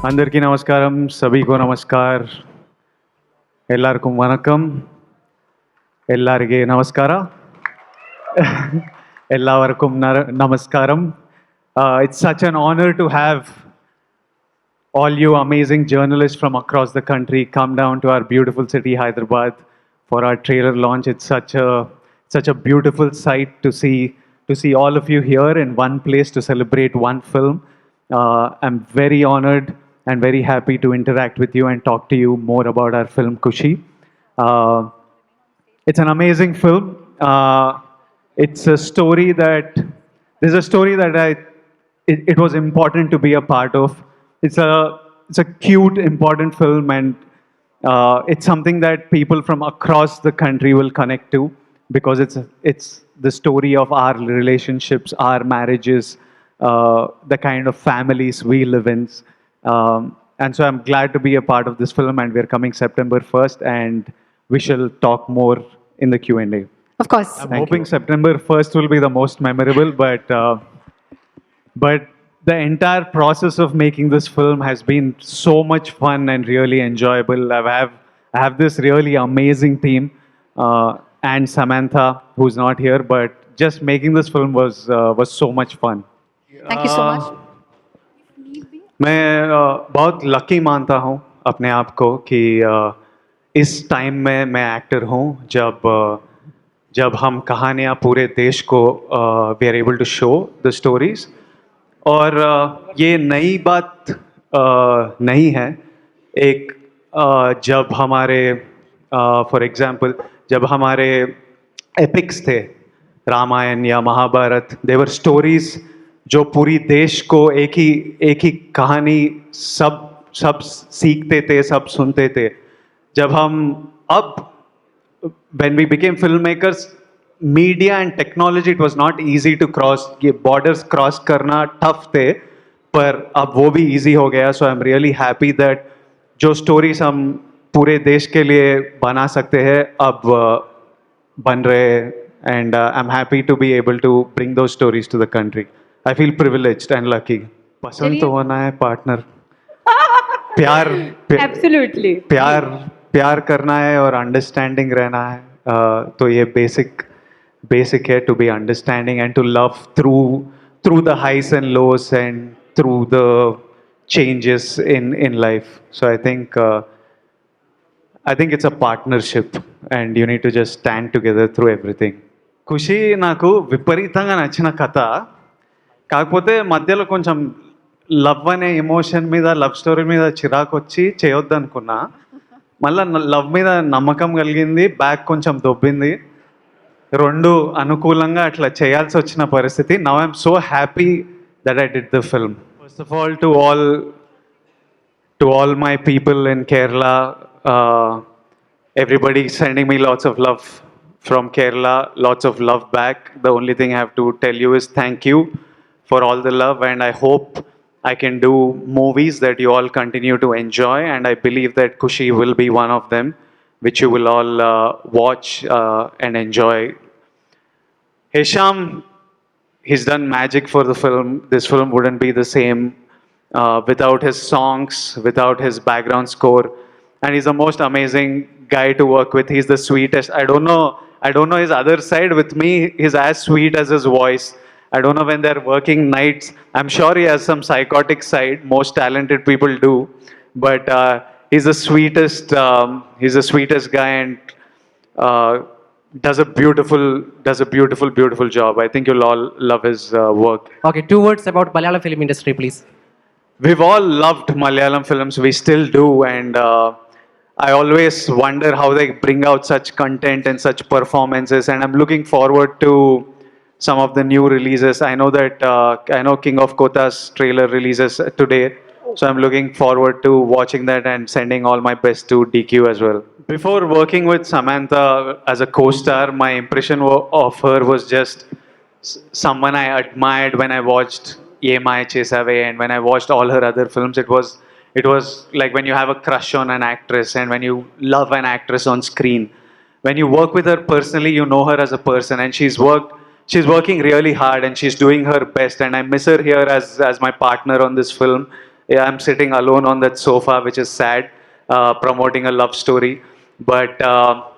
అందరికీ నమస్కారం సభీ కో నమస్కార్ ఎల్లారికూ వనకం ఎల్లాರಿಗೆ నమస్కార ఎల్లవర్kum namaskaram. It's such an honor to have all you amazing journalists from across the country come down to our beautiful city Hyderabad for our trailer launch. It's such a beautiful sight to see all of you here in one place to celebrate one film. I'm very honored and very happy to interact with you and talk to you more about our film Kushi. Uh, it's an amazing film. It's a story that there's a story that it was important to be a part of. It's a cute, important film, and it's something that people from across the country will connect to because it's the story of our relationships, our marriages, the kind of families we live in. And so I'm glad to be a part of this film, and we're coming September 1st, and we shall talk more in the Q&A. Of course. I'm hoping September 1st will be the most memorable, but the entire process of making this film has been so much fun and really enjoyable. I have this really amazing team, and Samantha, who's not here, but just making this film was so much fun. Thank you so much. मैं बहुत lucky मानता हूँ अपने आप को कि इस time में मैं एक्टर हूँ जब हम कहानियाँ पूरे देश को we are able to show the stories और ये नई बात नहीं है एक जब हमारे फॉर एग्जांपल जब हमारे एपिक्स थे रामायण या महाभारत देवर स्टोरीज जो पूरी देश को एक ही कहानी सब सीखते थे सब सुनते थे जब हम अब when we became filmmakers media and technology it was not easy to cross ये borders cross करना tough थे पर अब वो भी easy हो गया so I'm really happy that जो stories हम पूरे देश के लिए बना सकते हैं अब बन रहे and I'm happy to be able to bring those stories to the country. I feel privileged and lucky. पसंद तो होना है partner. Absolutely. प्यार करना है और अंडरस्टैंडिंग रहना है तो ये बेसिक है to be understanding and to love through the highs and lows and through the changes in life so I think it's a partnership and you need to just stand together through everything Khushi నాకు విపరీతంగా నచ్చిన కథ కాకపోతే మధ్యలో కొంచెం love అనే emotion మీద love story మీద చిరాకు వచ్చి చేయొద్దు అనుకున్నా మళ్ళీ లవ్ మీద నమ్మకం కలిగింది బ్యాక్ కొంచెం దొబ్బింది రెండు అనుకూలంగా అట్లా చేయాల్సి వచ్చిన పరిస్థితి now I'm so happy that I did the film first of all to all my people in Kerala everybody sending me lots of love from Kerala lots of love back the only thing I have to tell you is thank you for all the love and I hope I can do movies that you all continue to enjoy, and I believe that Kushi will be one of them, which you will all watch and enjoy. Hisham, he's done magic for the film. This film wouldn't be the same without his songs, without his background score, and he's the most amazing guy to work with. He's the sweetest. I don't know his other side. With me, he's as sweet as his voice. I don't know when they're working nights. I'm sure he has some psychotic side. Most talented people do, but he's the sweetest. He's the sweetest guy and does a beautiful job. I think you'll all love his work. Okay, 2 words about Malayalam film industry, please. We've all loved Malayalam films. We still do, and I always wonder how they bring out such content and such performances. And I'm looking forward to some of the new releases. I know King of Kotha's trailer releases today, so I'm looking forward to watching that and sending all my best to DQ as well. Before working with Samantha as a co-star, my impression of her was just someone I admired when I watched Ye Mai Chesave and when I watched all her other films. It was like when you have a crush on an actress and when you love an actress on screen. When you work with her personally, you know her as a person, and she's working really hard and she's doing her best, and I miss her here as my partner on this film. Yeah, I'm sitting alone on that sofa, which is sad, promoting a love story. But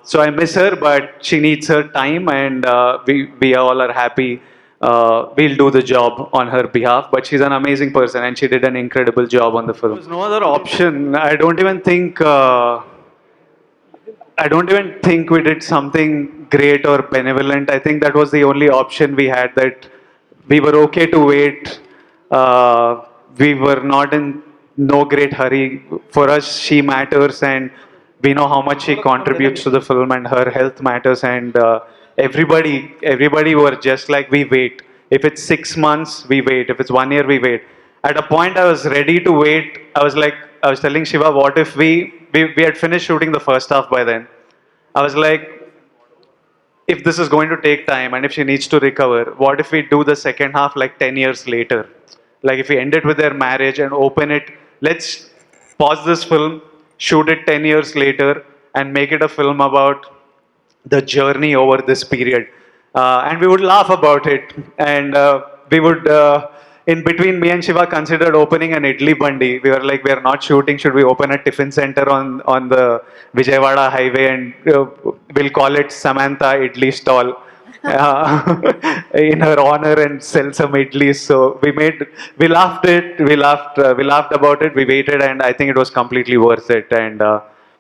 so I miss her, but she needs her time, and we all are happy. We'll do the job on her behalf. But she's an amazing person, and she did an incredible job on the film. There was no other option. I don't even think. I don't even think we did something great or benevolent. I think that was the only option we had, that we were okay to wait. We were not in no great hurry. For us, she matters, and we know how much she contributes to the film, and her health matters. And everybody were just like, we wait. If it's 6 months, we wait. If it's 1 year, we wait. At a point, I was ready to wait. I was telling Shiva, what if we had finished shooting the first half by then? I was like, if this is going to take time and if she needs to recover, what if we do the second half like 10 years later? Like if we end it with their marriage and open it, let's pause this film, shoot it 10 years later, and make it a film about the journey over this period. And we would laugh about it. And we would, in between, me and Shiva considered opening an idli bandi. We were like, we are not shooting. Should we open a tiffin center on the Vijayawada highway, and we'll call it Samantha Idli Stall? In her honor, and sell some idlis. So we laughed we laughed about it. We waited, and I think it was completely worth it. And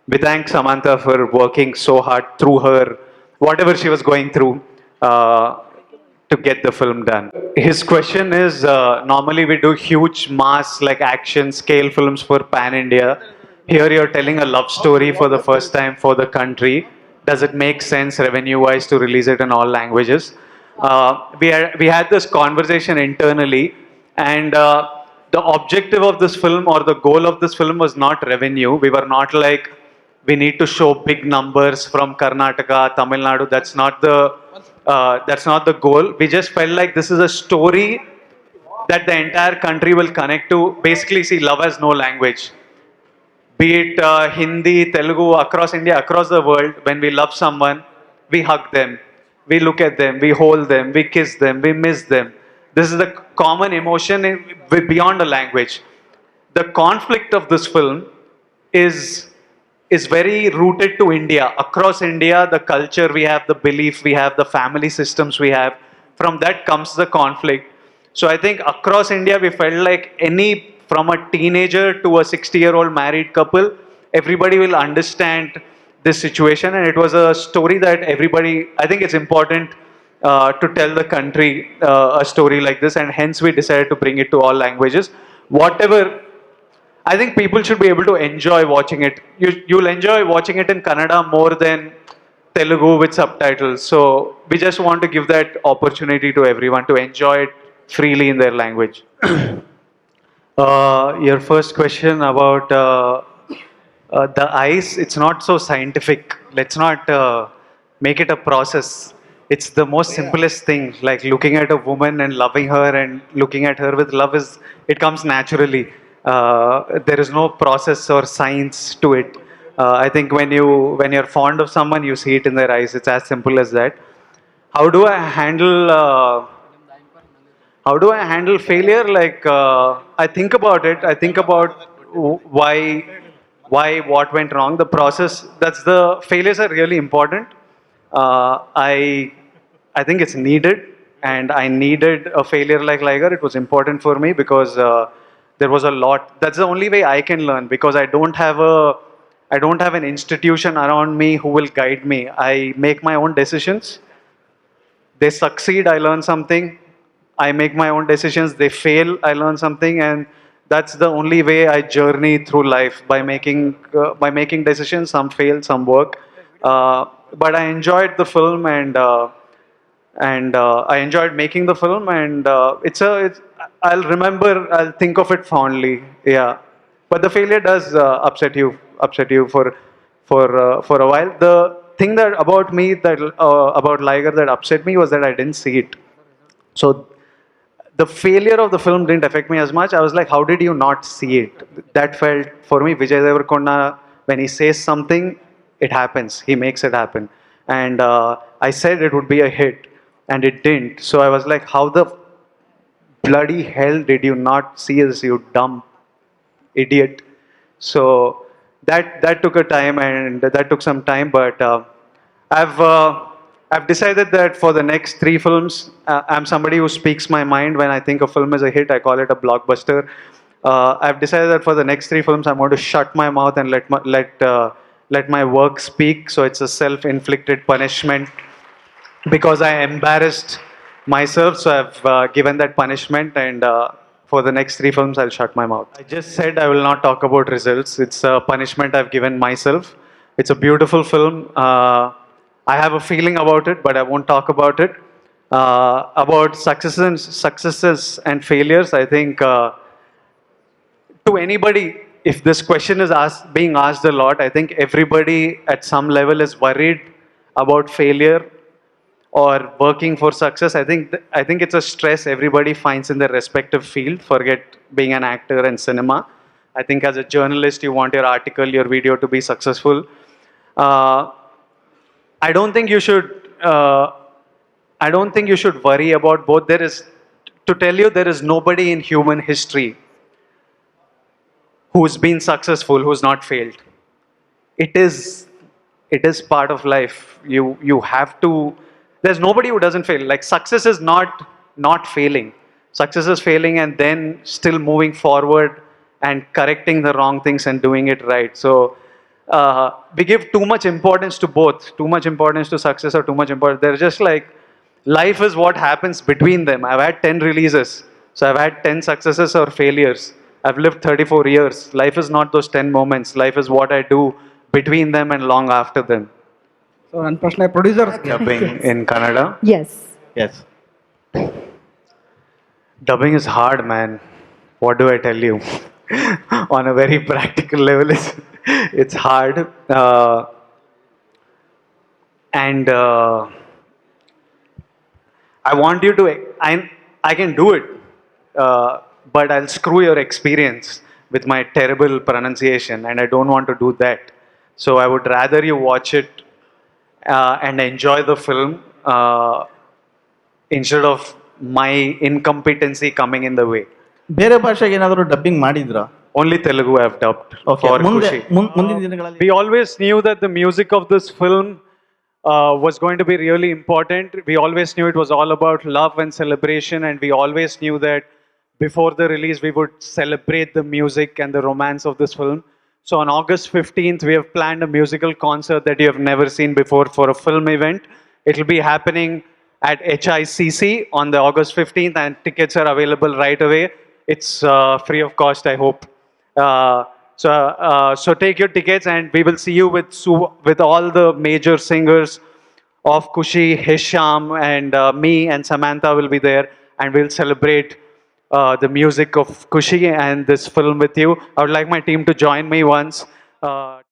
we thank Samantha for working so hard through her, whatever she was going through, to get the film done. His question is, normally we do huge mass like action scale films for pan India. Here you're telling a love story for the first time for the country. Does it make sense revenue wise to release it in all languages? We had this conversation internally, and the objective of this film, or the goal of this film, was not revenue. We were not like, we need to show big numbers from Karnataka, Tamil Nadu. That's not the goal. We just felt like this is a story that the entire country will connect to. Basically, see, love has no language. Be it Hindi, Telugu, across India, across the world, when we love someone, we hug them, we look at them, we hold them, we kiss them, we miss them. This is the common emotion beyond a language. The conflict of this film is is very rooted to India. Across India, the culture we have, the belief we have, the family systems we have, from that comes the conflict. So I think across India, we felt like any, from a teenager to a 60-year-old married couple, everybody will understand this situation. And it was a story that everybody, I think it's important to tell the country a story like this, and hence we decided to bring it to all languages. Whatever, I think people should be able to enjoy watching it. You'll enjoy watching it in Kannada more than Telugu with subtitles. So we just want to give that opportunity to everyone to enjoy it freely in their language. Your first question about the eyes, it's not so scientific. Let's not make it a process. It's the most simplest thing, like looking at a woman and loving her and looking at her with love, is it comes naturally. There is no process or science to it. I think when you're fond of someone, you see it in their eyes. It's as simple as that. How do I handle how do I handle failure? Like I think about it. I think about what went wrong. The process. That's the failures are really important. I think it's needed, and I needed a failure like Liger. It was important for me because there was a lot. That's the only way I can learn, because I don't have an institution around me who will guide me. I make my own decisions. They succeed, I learn something. I make my own decisions. They fail, I learn something, and that's the only way I journey through life, by making decisions. Some fail, some work. But I enjoyed the film, and I enjoyed making the film, and I'll think of it fondly. Yeah, but the failure does upset you for a while. The thing that about me that about Liger that upset me was that I didn't see it. So the failure of the film didn't affect me as much. I was like, how did you not see it? That felt for me, Vijay Deverakonda, when he says something, it happens. He makes it happen. And I said it would be a hit, and it didn't. So I was like, how the bloody hell did you not see this, you dumb idiot. So that took a time, and that took some time. But I've uh, I've decided that for the next three films, I'm somebody who speaks my mind. When I think a film is a hit, I call it a blockbuster. I've decided that for the next three films, I'm going to shut my mouth and let my work speak. So it's a self-inflicted punishment because I embarrassed myself. So I've given that punishment, and for the next three films, I'll shut my mouth. I just said I will not talk about results. It's a punishment I've given myself. It's a beautiful film. I have a feeling about it, but I won't talk about it. About successes and failures, I think. To anybody, if this question is being asked a lot, I think everybody at some level is worried about failure or working for success. I think it's a stress everybody finds in their respective field. Forget being an actor and cinema. I think as a journalist, you want your article, your video to be successful. Uh, I don't think you should. I don't think you should worry about both. To tell you, there is nobody in human history who's been successful, who's not failed. It is it is part of life. You have to. There's nobody who doesn't fail. Like, success is not failing. Success is failing and then still moving forward and correcting the wrong things and doing it right. So we give too much importance to both, too much importance to success or too much importance. They're just like, life is what happens between them. I've had 10 releases, so I've had 10 successes or failures. I've lived 34 years. Life is not those 10 moments. Life is what I do between them and long after them. So ನನ್ನ ಪ್ರಶ್ನೆ producers Dubbing in Kannada. Yes. Yes Dubbing is hard, man. What do I tell you? On a very practical level, it's hard. And I want you to. I can do it, but I'll screw your experience with my terrible pronunciation, and I don't want to do that. So I would rather you watch it and enjoy the film instead of my incompetency coming in the way. ಬೇರೆ ಭಾಷೆಗೆ ಏನಾದರೂ dubbing ಮಾಡಿದ್ರಾ? Only Telugu I've dubbed okay, for ಮುಂದೆ Kushi. ಮುಂದಿನ ದಿನಗಳಲ್ಲಿ We always knew that the music of this film was going to be really important. We always knew it was all about love and celebration, and we always knew that before the release we would celebrate the music and the romance of this film. So on August 15th, we have planned a musical concert that you have never seen before for a film event. It will be happening at HICC on the August 15th, and tickets are available right away. It's free of cost, I hope. So take your tickets, and we will see you with all the major singers of Kushi, Hisham, and me and Samantha will be there, and we'll celebrate the music of Kushi and this film with you. I would like my team to join me once.